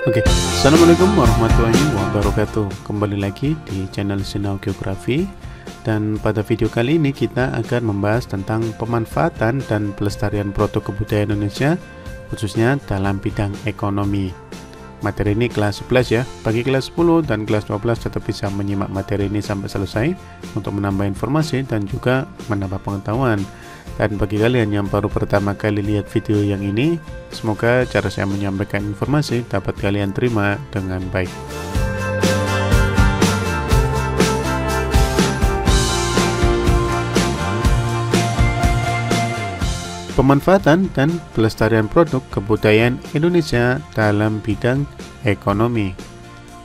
Oke, Assalamualaikum warahmatullahi wabarakatuh. Kembali lagi di channel Sinau Geografi. Dan pada video kali ini kita akan membahas tentang pemanfaatan dan pelestarian produk kebudayaan Indonesia, khususnya dalam bidang ekonomi. Materi ini kelas 11 ya. Bagi kelas 10 dan kelas 12 tetap bisa menyimak materi ini sampai selesai untuk menambah informasi dan juga menambah pengetahuan. Dan bagi kalian yang baru pertama kali lihat video yang ini, semoga cara saya menyampaikan informasi dapat kalian terima dengan baik. Pemanfaatan dan pelestarian produk kebudayaan Indonesia dalam bidang ekonomi.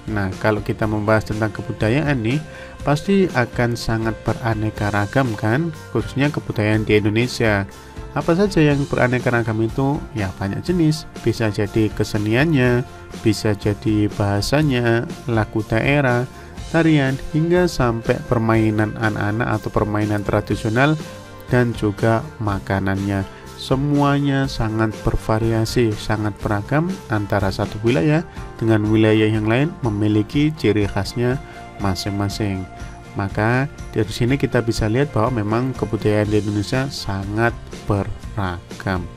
Nah, kalau kita membahas tentang kebudayaan nih, pasti akan sangat beraneka ragam kan, khususnya kebudayaan di Indonesia. Apa saja yang beraneka ragam itu? Ya banyak jenis, bisa jadi keseniannya, bisa jadi bahasanya, lagu daerah, tarian, hingga sampai permainan anak-anak atau permainan tradisional dan juga makanannya. Semuanya sangat bervariasi, sangat beragam antara satu wilayah dengan wilayah yang lain memiliki ciri khasnya masing-masing. Maka dari sini kita bisa lihat bahwa memang kebudayaan di Indonesia sangat beragam.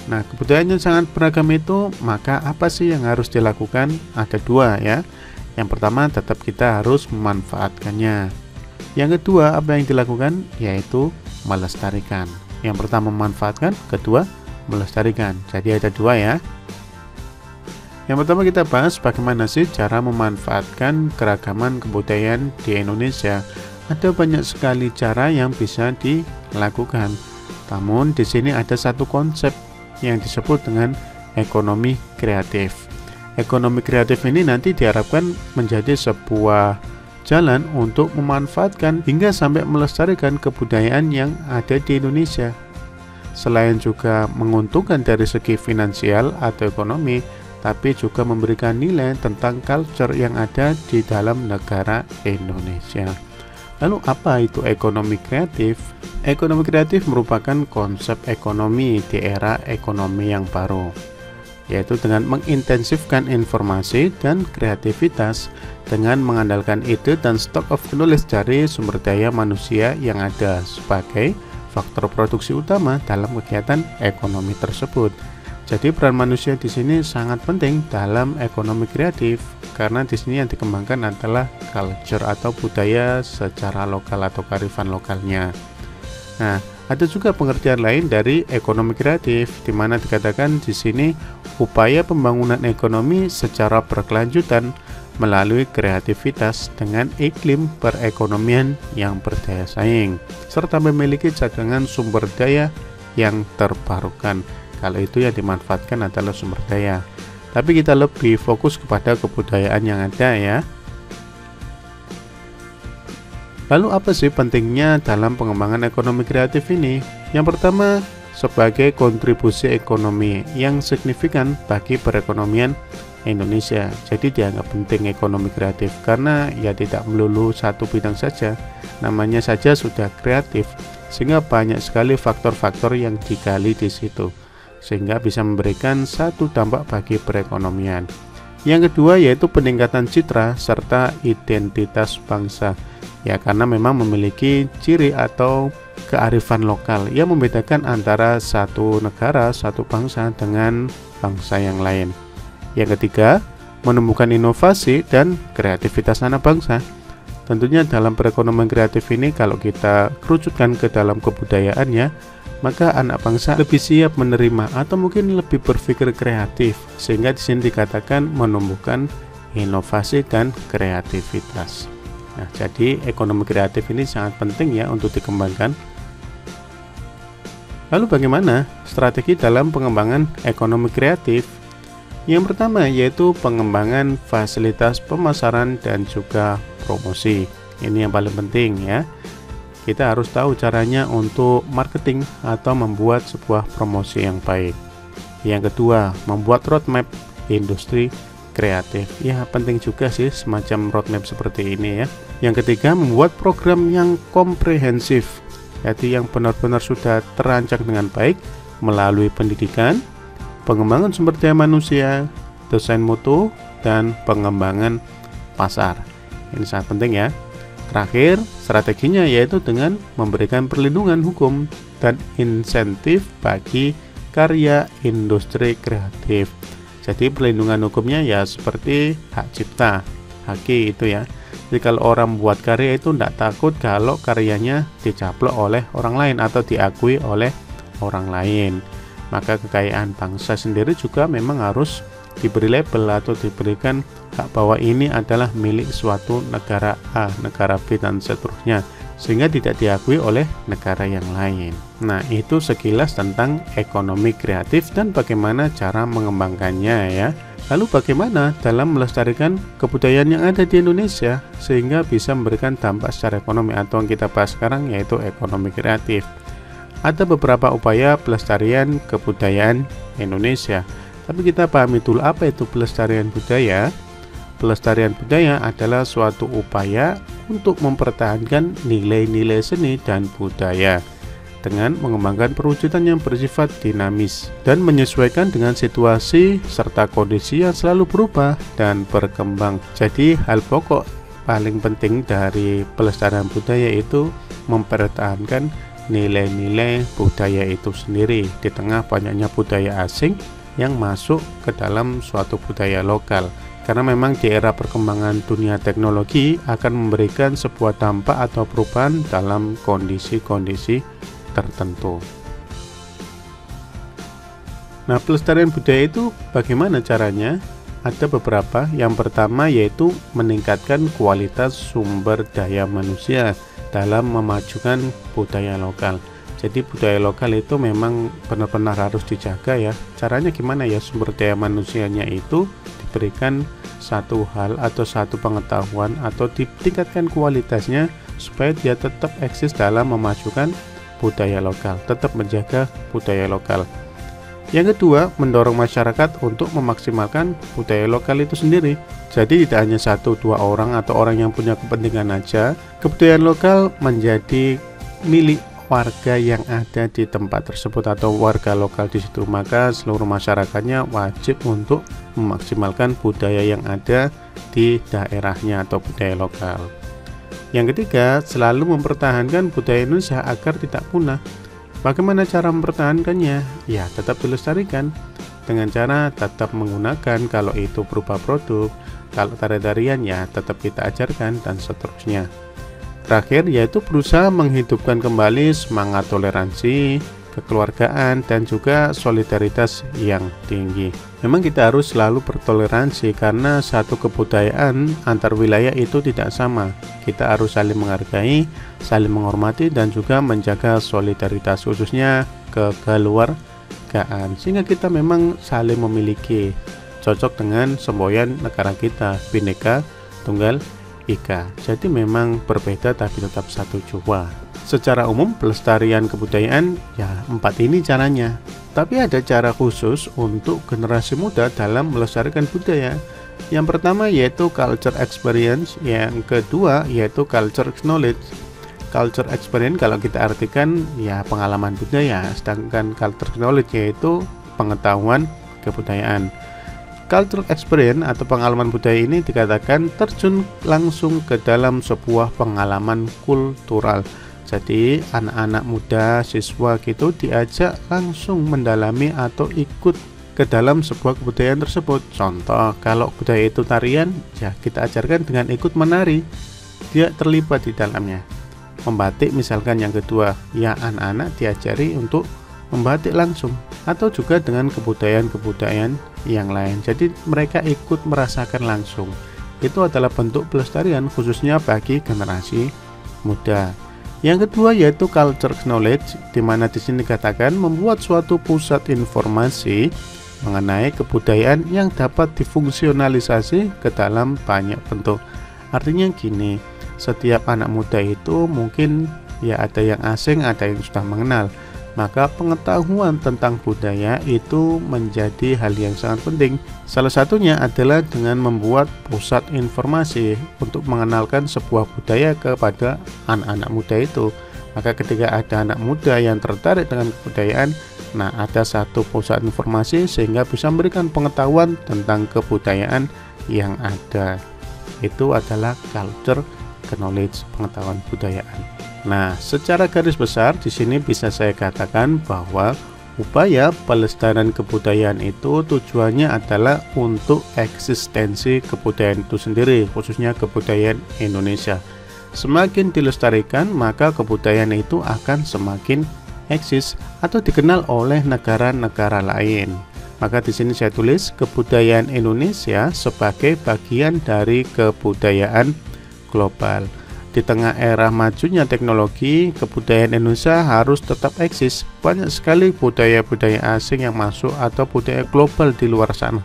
Nah, kebudayaan yang sangat beragam itu, maka apa sih yang harus dilakukan? Ada dua ya. Yang pertama, tetap kita harus memanfaatkannya. Yang kedua, apa yang dilakukan? Yaitu melestarikan. Yang pertama memanfaatkan, kedua melestarikan. Jadi ada dua ya. Yang pertama kita bahas bagaimana sih cara memanfaatkan keragaman kebudayaan di Indonesia. Ada banyak sekali cara yang bisa dilakukan. Namun di sini ada satu konsep yang disebut dengan ekonomi kreatif. Ekonomi kreatif ini nanti diharapkan menjadi sebuah jalan untuk memanfaatkan hingga sampai melestarikan kebudayaan yang ada di Indonesia. Selain juga menguntungkan dari segi finansial atau ekonomi, tapi juga memberikan nilai tentang culture yang ada di dalam negara Indonesia. Lalu apa itu ekonomi kreatif? Ekonomi kreatif merupakan konsep ekonomi di era ekonomi yang baru, yaitu dengan mengintensifkan informasi dan kreativitas dengan mengandalkan ide dan stock of knowledge dari sumber daya manusia yang ada sebagai faktor produksi utama dalam kegiatan ekonomi tersebut. Jadi peran manusia di sini sangat penting dalam ekonomi kreatif karena di sini yang dikembangkan adalah culture atau budaya secara lokal atau kearifan lokalnya. Nah, ada juga pengertian lain dari ekonomi kreatif di mana dikatakan di sini upaya pembangunan ekonomi secara berkelanjutan melalui kreativitas dengan iklim perekonomian yang berdaya saing serta memiliki cadangan sumber daya yang terbarukan. Kalau itu yang dimanfaatkan adalah sumber daya. Tapi kita lebih fokus kepada kebudayaan yang ada ya. Lalu apa sih pentingnya dalam pengembangan ekonomi kreatif ini? Yang pertama, sebagai kontribusi ekonomi yang signifikan bagi perekonomian Indonesia. Jadi dianggap penting ekonomi kreatif karena ya tidak melulu satu bidang saja. Namanya saja sudah kreatif, sehingga banyak sekali faktor-faktor yang digali di situ, sehingga bisa memberikan satu dampak bagi perekonomian. Yang kedua yaitu peningkatan citra serta identitas bangsa. Ya karena memang memiliki ciri atau kearifan lokal yang membedakan antara satu negara, satu bangsa dengan bangsa yang lain. Yang ketiga, menemukan inovasi dan kreativitas anak bangsa. Tentunya dalam perekonomian kreatif ini kalau kita kerucutkan ke dalam kebudayaannya, maka anak bangsa lebih siap menerima atau mungkin lebih berpikir kreatif, sehingga di sini dikatakan menumbuhkan inovasi dan kreativitas. Nah, jadi ekonomi kreatif ini sangat penting ya untuk dikembangkan. Lalu bagaimana strategi dalam pengembangan ekonomi kreatif? Yang pertama yaitu pengembangan fasilitas pemasaran dan juga promosi. Ini yang paling penting ya. Kita harus tahu caranya untuk marketing atau membuat sebuah promosi yang baik. Yang kedua, membuat roadmap industri kreatif. Ya, penting juga sih semacam roadmap seperti ini ya. Yang ketiga, membuat program yang komprehensif, yaitu yang benar-benar sudah terancang dengan baik melalui pendidikan, pengembangan sumber daya manusia, desain mutu, dan pengembangan pasar. Ini sangat penting ya. Terakhir, strateginya yaitu dengan memberikan perlindungan hukum dan insentif bagi karya industri kreatif. Jadi perlindungan hukumnya ya seperti hak cipta, haki itu ya. Jadi kalau orang buat karya itu tidak takut kalau karyanya dicaplok oleh orang lain atau diakui oleh orang lain. Maka kekayaan bangsa sendiri juga memang harus diberi label atau diberikan hak bahwa ini adalah milik suatu negara A, negara B, dan seterusnya, sehingga tidak diakui oleh negara yang lain. Nah, itu sekilas tentang ekonomi kreatif dan bagaimana cara mengembangkannya ya. Lalu bagaimana dalam melestarikan kebudayaan yang ada di Indonesia sehingga bisa memberikan dampak secara ekonomi, atau yang kita bahas sekarang yaitu ekonomi kreatif. Ada beberapa upaya pelestarian kebudayaan Indonesia. Tapi kita pahami dulu apa itu pelestarian budaya. Pelestarian budaya adalah suatu upaya untuk mempertahankan nilai-nilai seni dan budaya dengan mengembangkan perwujudan yang bersifat dinamis dan menyesuaikan dengan situasi serta kondisi yang selalu berubah dan berkembang. Jadi hal pokok paling penting dari pelestarian budaya itu mempertahankan nilai-nilai budaya itu sendiri di tengah banyaknya budaya asing yang masuk ke dalam suatu budaya lokal. Karena memang di era perkembangan dunia teknologi akan memberikan sebuah dampak atau perubahan dalam kondisi-kondisi tertentu. Nah, pelestarian budaya itu bagaimana caranya? Ada beberapa. Yang pertama yaitu meningkatkan kualitas sumber daya manusia dalam memajukan budaya lokal. Jadi budaya lokal itu memang benar-benar harus dijaga ya. Caranya gimana ya? Sumber daya manusianya itu diberikan satu hal atau satu pengetahuan atau ditingkatkan kualitasnya supaya dia tetap eksis dalam memajukan budaya lokal, tetap menjaga budaya lokal. Yang kedua, mendorong masyarakat untuk memaksimalkan budaya lokal itu sendiri. Jadi tidak hanya satu dua orang atau orang yang punya kepentingan aja. Kebudayaan lokal menjadi milik warga yang ada di tempat tersebut atau warga lokal di situ, maka seluruh masyarakatnya wajib untuk memaksimalkan budaya yang ada di daerahnya atau budaya lokal. Yang ketiga, selalu mempertahankan budaya Indonesia agar tidak punah. Bagaimana cara mempertahankannya? Ya, tetap dilestarikan dengan cara tetap menggunakan, kalau itu berupa produk, kalau tari-tarian ya tetap kita ajarkan, dan seterusnya. Terakhir yaitu berusaha menghidupkan kembali semangat toleransi, kekeluargaan, dan juga solidaritas yang tinggi. Memang kita harus selalu bertoleransi karena satu kebudayaan antar wilayah itu tidak sama. Kita harus saling menghargai, saling menghormati, dan juga menjaga solidaritas khususnya kekeluargaan, sehingga kita memang saling memiliki, cocok dengan semboyan negara kita, Bhinneka Tunggal Ika. Jadi memang berbeda tapi tetap satu jua. Secara umum pelestarian kebudayaan ya 4 ini caranya. Tapi ada cara khusus untuk generasi muda dalam melestarikan budaya. Yang pertama yaitu culture experience, yang kedua yaitu culture knowledge. Culture experience kalau kita artikan ya pengalaman budaya, sedangkan culture knowledge yaitu pengetahuan kebudayaan. Cultural experience atau pengalaman budaya ini dikatakan terjun langsung ke dalam sebuah pengalaman kultural. Jadi anak-anak muda, siswa gitu diajak langsung mendalami atau ikut ke dalam sebuah kebudayaan tersebut. Contoh, kalau budaya itu tarian, ya kita ajarkan dengan ikut menari. Dia terlibat di dalamnya. Membatik misalkan yang kedua, ya anak-anak diajari untuk membatik langsung, atau juga dengan kebudayaan-kebudayaan yang lain. Jadi mereka ikut merasakan langsung. Itu adalah bentuk pelestarian khususnya bagi generasi muda. Yang kedua yaitu culture knowledge, di mana di sini dikatakan membuat suatu pusat informasi mengenai kebudayaan yang dapat difungsionalisasi ke dalam banyak bentuk. Artinya gini, setiap anak muda itu mungkin ya ada yang asing, ada yang sudah mengenal. Maka pengetahuan tentang budaya itu menjadi hal yang sangat penting. Salah satunya adalah dengan membuat pusat informasi untuk mengenalkan sebuah budaya kepada anak-anak muda itu. Maka ketika ada anak muda yang tertarik dengan kebudayaan, Nah, ada satu pusat informasi sehingga bisa memberikan pengetahuan tentang kebudayaan yang ada. Itu adalah culture knowledge, pengetahuan budayaan. Nah, secara garis besar di sini bisa saya katakan bahwa upaya pelestarian kebudayaan itu tujuannya adalah untuk eksistensi kebudayaan itu sendiri, khususnya kebudayaan Indonesia. Semakin dilestarikan, maka kebudayaan itu akan semakin eksis atau dikenal oleh negara-negara lain. Maka di sini saya tulis kebudayaan Indonesia sebagai bagian dari kebudayaan global. Di tengah era majunya teknologi, kebudayaan Indonesia harus tetap eksis. Banyak sekali budaya-budaya asing yang masuk atau budaya global di luar sana.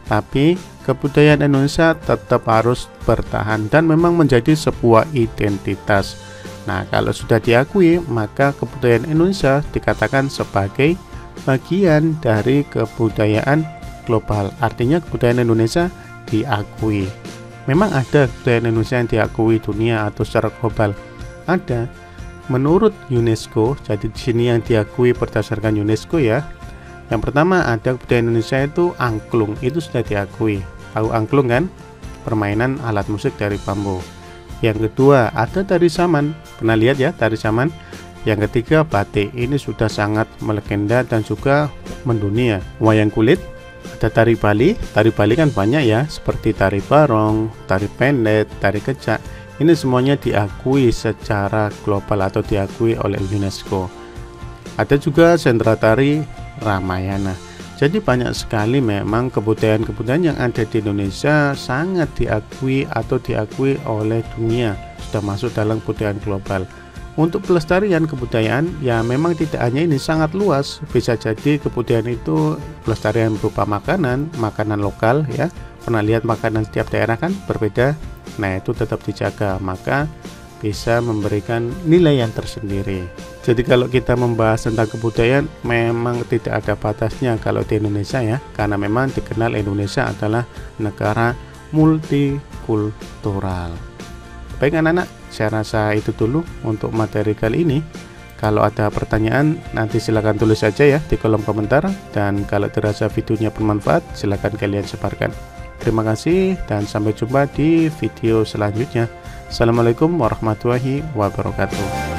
Tapi kebudayaan Indonesia tetap harus bertahan dan memang menjadi sebuah identitas. Nah, kalau sudah diakui, maka kebudayaan Indonesia dikatakan sebagai bagian dari kebudayaan global. Artinya kebudayaan Indonesia diakui. Memang ada kebudayaan Indonesia yang diakui dunia atau secara global. Ada. Menurut UNESCO, jadi di sini yang diakui berdasarkan UNESCO ya. Yang pertama ada kebudayaan Indonesia itu angklung, itu sudah diakui. Tahu angklung kan? Permainan alat musik dari bambu. Yang kedua ada tari saman, pernah lihat ya tari saman. Yang ketiga batik, ini sudah sangat melegenda dan juga mendunia. Wayang kulit, ada tari Bali kan banyak ya, seperti tari barong, tari pendet, tari kecak. Ini semuanya diakui secara global atau diakui oleh UNESCO. Ada juga sentra tari Ramayana. Jadi banyak sekali memang kebudayaan-kebudayaan yang ada di Indonesia sangat diakui atau diakui oleh dunia, sudah masuk dalam kebudayaan global. Untuk pelestarian kebudayaan ya memang tidak hanya ini, sangat luas. Bisa jadi kebudayaan itu pelestarian berupa makanan lokal ya. Pernah lihat makanan setiap daerah kan berbeda. Nah, itu tetap dijaga, maka bisa memberikan nilai yang tersendiri. Jadi kalau kita membahas tentang kebudayaan memang tidak ada batasnya kalau di Indonesia ya, karena memang dikenal Indonesia adalah negara multikultural. Baik anak-anak, saya rasa itu dulu untuk materi kali ini. Kalau ada pertanyaan nanti silahkan tulis saja ya di kolom komentar, dan kalau dirasa videonya bermanfaat silahkan kalian sebarkan. Terima kasih dan sampai jumpa di video selanjutnya. Assalamualaikum warahmatullahi wabarakatuh.